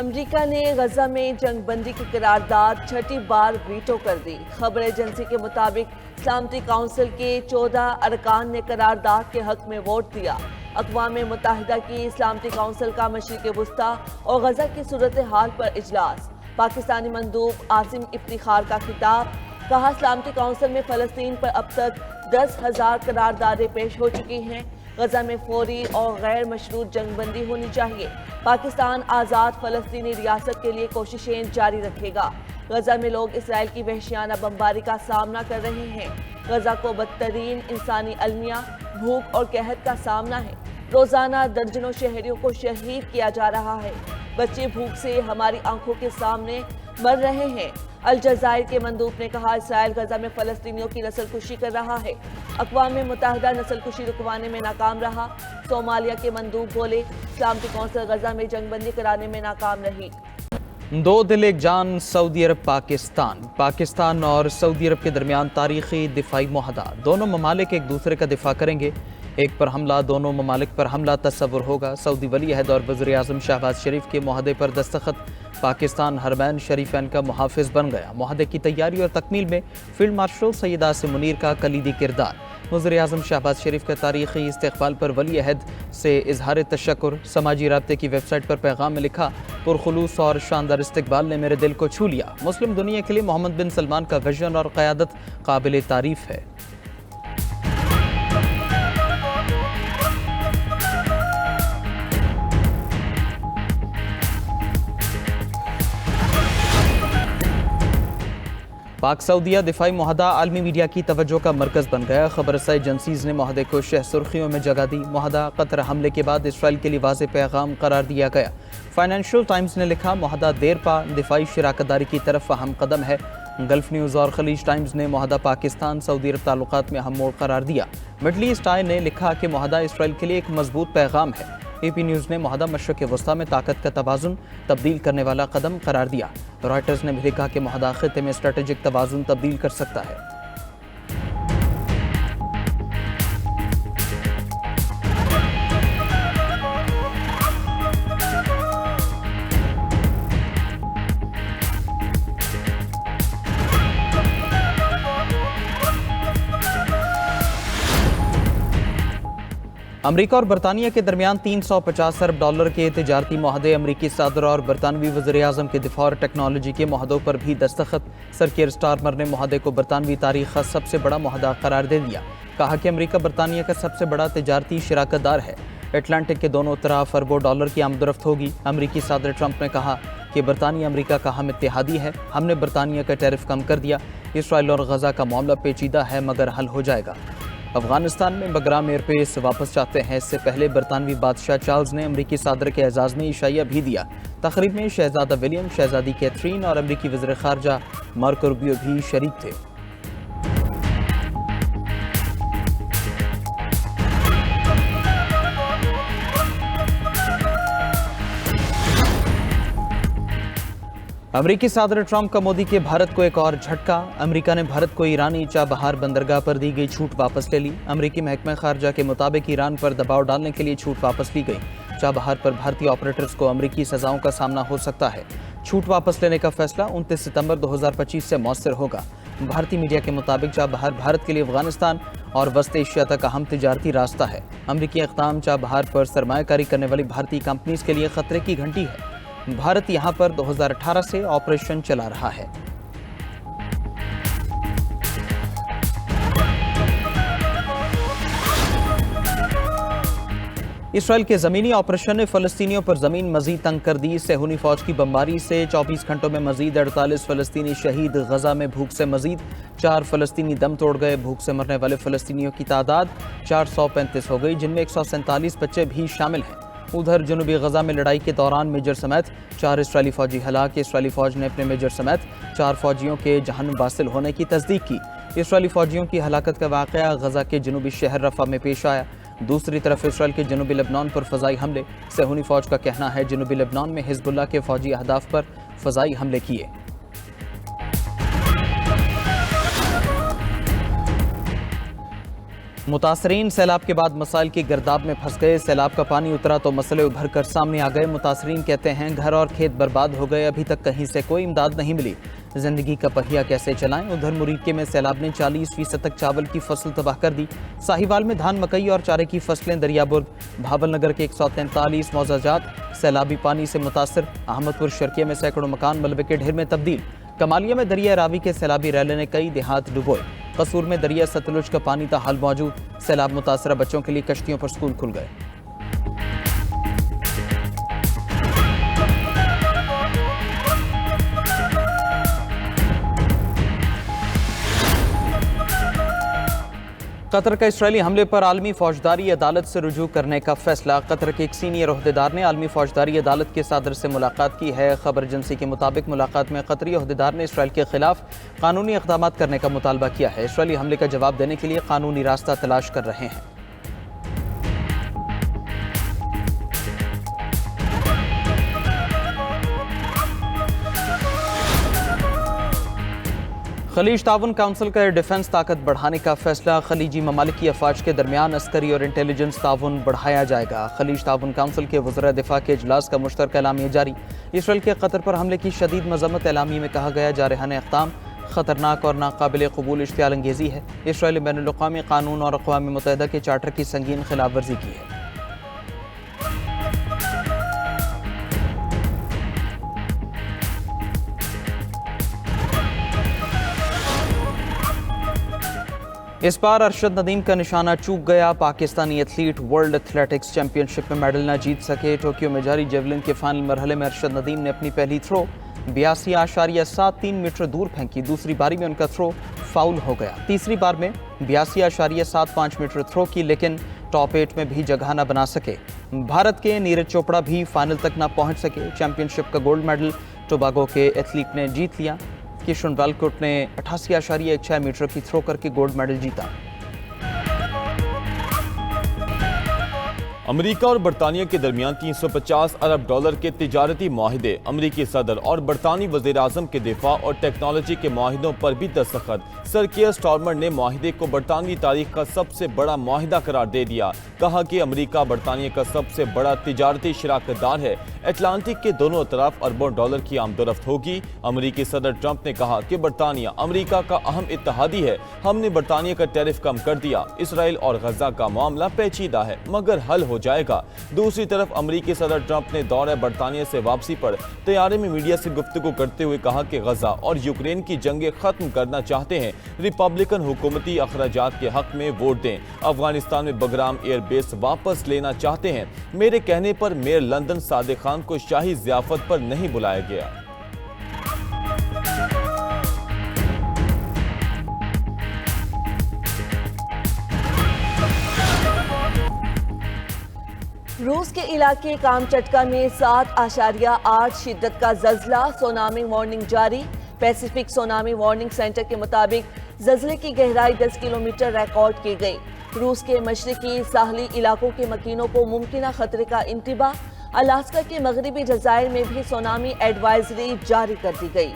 America ने गजा में जंगबंदी की करारदाद छठी बार वीटो कर दी। खबर एजेंसी के मुताबिक सलामती काउंसिल के 14 अरकान ने करारदाद के हक में वोट दिया। अक़वाम मुत्तहिदा की सलामती काउंसिल का मशरिक़ वुस्ता और गजा की सूरत हाल पर इजलास। पाकिस्तानी मंदूब आसिम इफ्तिखार का खिताब। कहा, सलामती काउंसिल में फ़लस्तीन पर अब तक 10,000 करारदादें पेश हो चुकी हैं। गजा में फौरी और गैर मशरूत जंगबंदी होनी चाहिए। पाकिस्तान आज़ाद फ़लस्तीनी रियासत के लिए कोशिशें जारी रखेगा। गजा में लोग इसराइल की वहशियाना बमबारी का सामना कर रहे हैं। गजा को बदतरीन इंसानी अलमिया, भूख और कहत का सामना है। रोजाना दर्जनों शहरियों को शहीद किया जा रहा है। बच्चे भूख से हमारी आंखों के सामने मर रहे हैं। अल जज़ायर के मंदूब ने कहा, इसराइल गजा में फ़लस्तीनियों की नस्लकुशी कर रहा है। अक़वाम मुत्तहिदा नस्लकुशी रुकवाने में नाकाम रहा। सोमालिया के मंदूब बोले, सलामती कौंसिल गजा में जंगबंदी कराने में नाकाम रही। दो दिल एक जान सऊदी अरब पाकिस्तान और सऊदी अरब के दरमियान तारीखी दिफाई मुआहदा। दोनों ममालिक एक दूसरे का दिफा करेंगे। एक पर हमला, दोनों ममालिक पर हमला तस्वुर होगा। सऊदी वली अहद और वज़ीर आज़म शहबाज शरीफ के मुआहदे पर दस्तखत। पाकिस्तान हरमैन शरीफैन का मुहाफ़िज़ बन गया। मुआहदे की तैयारी और तकमील में फील्ड मार्शल सैयद आसिम मुनीर का कलीदी किरदार। वज़ीर आज़म शहबाज शरीफ के तारीख़ी इस्तक़बाल पर वली अहद से इजहार तशक्कुर। समाजी राब्ते की वेबसाइट पर पैगाम में लिखा, पुरखुलूस और शानदार इस्तक़बाल ने मेरे दिल को छू लिया। मुस्लिम दुनिया के लिए मोहम्मद बिन सलमान का विजन और क़यादत काबिल तारीफ़ है। पाक सऊदिया दिफाई मुआहदा आलमी मीडिया की तवज्जो का मरकज़ बन गया। खबर रसाई एजेंसीज़ ने मुआहदे को शह सुर्खियों में जगह दी। मुआहदा कतर हमले के बाद इसराइल के लिए वाज़ेह पैगाम करार दिया गया। फाइनेंशियल टाइम्स ने लिखा, मुआहदा देर पा दिफाई शराकतदारी की तरफ अहम कदम है। गल्फ न्यूज़ और खलीज टाइम्स ने मुआहदा पाकिस्तान सऊदी अरब ताल्लुकात में अहम मोड़ करार दिया। मिडल ईस्ट आई ने लिखा कि मुआहदा इसराइल के लिए एक मजबूत पैगाम है। AP न्यूज़ ने मुआहदा मशरक़ वस्ता में ताकत का तवाज़ुन तब्दील करने वाला कदम करार दिया। रॉयटर्स ने भी लिखा कि मुआहदा खित्ते में स्ट्रेटेजिक तवाज़ुन तब्दील कर सकता है। अमरीका और बरतानिया के दरमियान 350 अरब डॉलर के तिजारती मुआहदे। अमरीकी सदर और बरतानवी वज़ीर आज़म के दिफा और टेक्नोलॉजी के मुआहदों पर भी दस्तखत। सर कियर स्टारमर ने मुआहदे को बरतानवी तारीख का सबसे बड़ा मुआहदा करार दे दिया। कहा कि अमरीका बरतानिया का सबसे बड़ा तिजारती शराकतदार है। अटलांटिक के दोनों तरफ अरबों डॉलर की आमदरफ्त होगी। अमरीकी सदर ट्रंप ने कहा कि बरतानिया अमरीका का हम इत्तेहादी है। हमने बरतानिया का टैरिफ कम कर दिया। इसराइल और गजा का मामला पेचीदा है मगर हल हो जाएगा। अफगानिस्तान में बगराम एयरबेस वापस चाहते हैं। इससे पहले बरतानवी बादशाह चार्ल्स ने अमरीकी सदर के एजाज़ में इशाइया भी दिया। तकरीब में शहजादा विलियम, शहजादी कैथरीन और अमरीकी वज़ीर ख़ारजा मार्को रूबियो भी शरीक थे। अमरीकी सदर ट्रंप का मोदी के भारत को एक और झटका। अमरीका ने भारत को ईरानी चाबहार बंदरगाह पर दी गई छूट वापस ले ली। अमरीकी महकमा खारजा के मुताबिक ईरान पर दबाव डालने के लिए छूट वापस ली गई। चाबहार पर भारतीय ऑपरेटर्स को अमरीकी सजाओं का सामना हो सकता है। छूट वापस लेने का फैसला 29 सितंबर 2025 से मौसर होगा। भारतीय मीडिया के मुताबिक चाबहार भारत के लिए अफगानिस्तान और वस्त एशिया तक अहम तिजारती रास्ता है। अमरीकी इक़दाम चाबहार पर सरमायाकारी करने वाली भारतीय कंपनीज के लिए खतरे की घंटी है। भारत यहां पर 2018 से ऑपरेशन चला रहा है। इसराइल के ज़मीनी ऑपरेशन ने फ़लस्तीनियों पर ज़मीन मज़ीद तंग कर दी। सेहूनी फ़ौज की बमबारी से 24 घंटों में मज़ीद 48 फ़लस्तीनी शहीद। गजा में भूख से मज़ीद 4 फ़लस्तीनी दम तोड़ गए। भूख से मरने वाले फ़लस्तीनियों की तादाद 435 हो गई, जिनमें 147 बच्चे भी शामिल हैं। उधर जनूबी गजा में लड़ाई के दौरान मेजर समेत 4 इसराइली फ़ौजी हलाक। इसराइली फ़ौज ने अपने मेजर समेत 4 फ़ौजियों के जहन्नुम वासिल होने की तस्दीक की। इसराइली फ़ौजियों की हलाकत का वाक़या गजा के जनूबी शहर रफ़ा में पेश आया। दूसरी तरफ इसराइल के जनूबी लेबनान पर फ़ज़ाई हमले। सेहूनी फ़ौज का कहना है जनूबी लेबनान में हिज़्बुल्लाह के फ़ौजी अहदाफ पर फ़ज़ाई हमले किए। मुतासरीन सैलाब के बाद मसाइल की गर्दाब में फंस गए। सैलाब का पानी उतरा तो मसले उभर कर सामने आ गए। मुतासरीन कहते हैं घर और खेत बर्बाद हो गए, अभी तक कहीं से कोई इमदाद नहीं मिली। जिंदगी का पहिया कैसे चलाएं। उधर मुरीके में सैलाब ने 40% तक चावल की फसल तबाह कर दी। साहिवाल में धान, मकई और चारे की फसलें दरियाबुर्ग। भावल नगर के 143 मौजाजात सैलाबी पानी से मुतासर। अहमदपुर शर्किया में सैकड़ों मकान मलबे के ढेर में तब्दील। कमालिया में दरिया रावी के सैलाबी रैले ने कई देहात डुबोए। कसूर में दरिया सतलुज का पानी था हाल मौजूद। सैलाब मुतासरा बच्चों के लिए कश्तियों पर स्कूल खुल गए। कतर का इसराइली हमले पर आलमी फौजदारी अदालत से रुजू करने का फैसला। कतर के एक सीनियर ओहदेदार ने आलमी फौजदारी अदालत के सदर से मुलाकात की है। खबर एजेंसी के मुताबिक मुलाकात में कतरी ओहदेदार ने इसराइल के खिलाफ कानूनी इक़दाम करने का मुतालबा किया है। इसराइली हमले का जवाब देने के लिए कानूनी रास्ता तलाश कर रहे हैं। खलीज ताउन काउंसिल का डिफेंस ताकत बढ़ाने का फैसला। खलीजी ममालिक की अफवाज के दरमियान अस्करी और इंटेलिजेंस ताउन बढ़ाया जाएगा। खलीज ताउन काउंसिल के वज़ीर दिफा के इजलास का मुश्तरका एलामिया जारी। इसराइल के कतर पर हमले की शदीद मजम्मत। एलामी में कहा गया जारहाना इक़दाम खतरनाक और नाकाबिल कबूल इश्तियाल अंगेज़ी है। इसराइल बैनुल-अक़वामी कानून और अक़वाम मुत्तहिदा के चार्टर की संगीन खिलाफ वर्जी की है। इस बार अरशद नदीम का निशाना चूक गया। Pakistani athlete world athletics championship में मेडल न जीत सके। टोक्यो में जारी जेवलिन के फाइनल मरहले में अरशद नदीम ने अपनी पहली थ्रो 82.73 मीटर दूर फेंकी। दूसरी बारी में उनका थ्रो फाउल हो गया। तीसरी बार में 82.75 मीटर थ्रो की, लेकिन टॉप 8 में भी जगह न बना सके। भारत के नीरज चोपड़ा भी फाइनल तक न पहुंच सके। चैंपियनशिप का गोल्ड मेडल टोबागो के एथलीट ने जीत लिया। किशन वालकोट ने 88.16 मीटर की थ्रो करके गोल्ड मेडल जीता। अमेरिका और बरतानिया के दरमियान 350 अरब डॉलर के तिजारती माहिदे। अमेरिकी सदर और बरतानी वज़ीर आज़म के दिफा और टेक्नोलॉजी के माहिदों पर भी दस्तखत। सर कियर स्टारमर ने माहिदे को बरतानवी तारीख का सबसे बड़ा माहिदा करार दे दिया। कहा कि अमेरिका बरतानिया का सबसे बड़ा तिजारती शराकतदार है। अटलांटिक के दोनों तरफ अरबों डॉलर की आमदोरफ्त होगी। अमेरिकी सदर ट्रंप ने कहा कि बरतानिया अमेरिका का अहम इत्तेहादी है। हमने बरतानिया का टैरिफ कम कर दिया। इसराइल और गजा का मामला पेचीदा है मगर हल हो जाएगा। दूसरी तरफ अमेरिकी सदर ट्रंप ने दौरे बरतानिया से वापसी पर तैयारी में मीडिया से गुफ्तगू करते हुए कहा कि गजा और यूक्रेन की जंगें खत्म करना चाहते हैं। रिपब्लिकन हुकूमती अखराजात के हक में वोट दें। अफगानिस्तान में बगराम एयरबेस वापस लेना चाहते हैं। मेरे कहने पर मेयर लंदन सादिक खान को शाही ज़ियाफत पर नहीं बुलाया गया। रूस के इलाके कामचटका में 7.8 शिद्दत का जल्जला। सोनामी वार्निंग जारी। पैसिफिक सोनामी वार्निंग सेंटर के मुताबिक जल्जले की गहराई 10 किलोमीटर रिकॉर्ड की गई। रूस के मशरकी साहली इलाकों के मकीनों को मुमकिन खतरे का इंतबाह। अलास्का के मगरबी जजायर में भी सोनामी एडवाइजरी जारी कर दी गई।